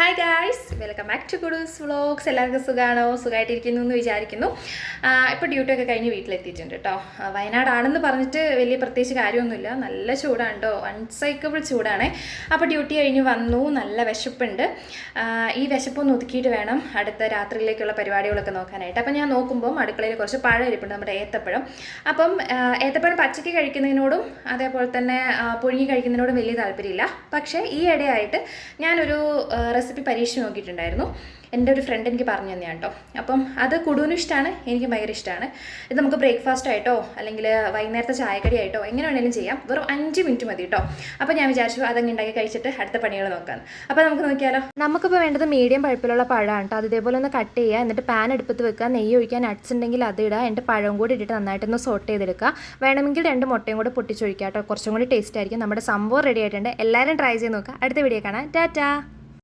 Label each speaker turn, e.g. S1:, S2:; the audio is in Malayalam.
S1: Hi guys, welcome back to Guddus vlogs. എല്ലാവർക്കും സുഖമാണോ? സുഖമായിട്ടിരിക്കുന്നു എന്ന് വിചാരിക്കുന്നു. ഇപ്പോൾ ഡ്യൂട്ടിയൊക്കെ കഴിഞ്ഞ് വീട്ടിലെത്തിയിട്ടുണ്ട് കേട്ടോ. വയനാടാണെന്ന് പറഞ്ഞിട്ട് വലിയ പ്രത്യേകിച്ച് കാര്യമൊന്നുമില്ല, നല്ല ചൂടാണ് കേട്ടോ, അൺസൈക്കബിൾ ചൂടാണ്. അപ്പോൾ ഡ്യൂട്ടി കഴിഞ്ഞ് വന്നു, നല്ല വിശപ്പുണ്ട്. ഈ വിശപ്പൊന്ന് ഒതുക്കിയിട്ട് വേണം അടുത്ത രാത്രിയിലേക്കുള്ള പരിപാടികളൊക്കെ നോക്കാനായിട്ട്. അപ്പോൾ ഞാൻ നോക്കുമ്പം അടുക്കളയിൽ കുറച്ച് പഴം ഇരിപ്പുണ്ട്, നമ്മുടെ ഏത്തപ്പഴം. അപ്പം ഏത്തപ്പഴം പച്ചയ്ക്ക് കഴിക്കുന്നതിനോടും അതേപോലെ തന്നെ പുഴുങ്ങി കഴിക്കുന്നതിനോടും വലിയ താല്പര്യമില്ല. പക്ഷേ ഈ ഇടയായിട്ട് ഞാനൊരു റെസിപ്പി പരീക്ഷിച്ച് നോക്കിയിട്ടുണ്ടായിരുന്നു. എൻ്റെ ഒരു ഫ്രണ്ട് എനിക്ക് പറഞ്ഞു തന്നെയാണ് കേട്ടോ. അപ്പം അത് കുടുവിനും ഇഷ്ടമാണ്, എനിക്ക് ഭയങ്കര ഇഷ്ടമാണ്. ഇത് നമുക്ക് ബ്രേക്ക്ഫാസ്റ്റ് ആയിട്ടോ അല്ലെങ്കിൽ വൈകുന്നേരത്തെ ചായക്കടി ആയിട്ടോ എങ്ങനെ വേണമെങ്കിലും ചെയ്യാം. വെറും 5 മിനിറ്റ് മതി കേട്ടോ. അപ്പോൾ ഞാൻ വിചാരിച്ചു അതങ്ങ് ഉണ്ടാക്കി കഴിച്ചിട്ട് അടുത്ത പണികൾ നോക്കാം. അപ്പോൾ നമുക്ക് നോക്കിയാലോ. നമുക്കിപ്പോൾ വേണ്ടത് മീഡിയം പഴുപ്പിലുള്ള പഴമാണ് കേട്ടോ. അത് ഇതേപോലെ ഒന്ന് കട്ട് ചെയ്യുക, എന്നിട്ട് പാൻ എടുപ്പത്ത് വെക്കുക, നെയ്യ് ഒഴിക്കാൻ നട്ട്സ് ഉണ്ടെങ്കിൽ അത് ഇടുക, എൻ്റെ പഴം കൂടി ഇട്ടിട്ട് നന്നായിട്ടൊന്ന് സോട്ട് ചെയ്തെടുക്കുക. വേണമെങ്കിൽ 2 മുട്ടയും കൂടെ പൊട്ടിച്ചൊഴിക്കുക കേട്ടോ, കുറച്ചും കൂടി ടേസ്റ്റ് ആയിരിക്കും. നമ്മുടെ സംഭവം റെഡി ആയിട്ടുണ്ട്. എല്ലാവരും ട്രൈ ചെയ്ത് നോക്കുക. അടുത്ത വീഡിയോ കാണാം. ടാറ്റാ.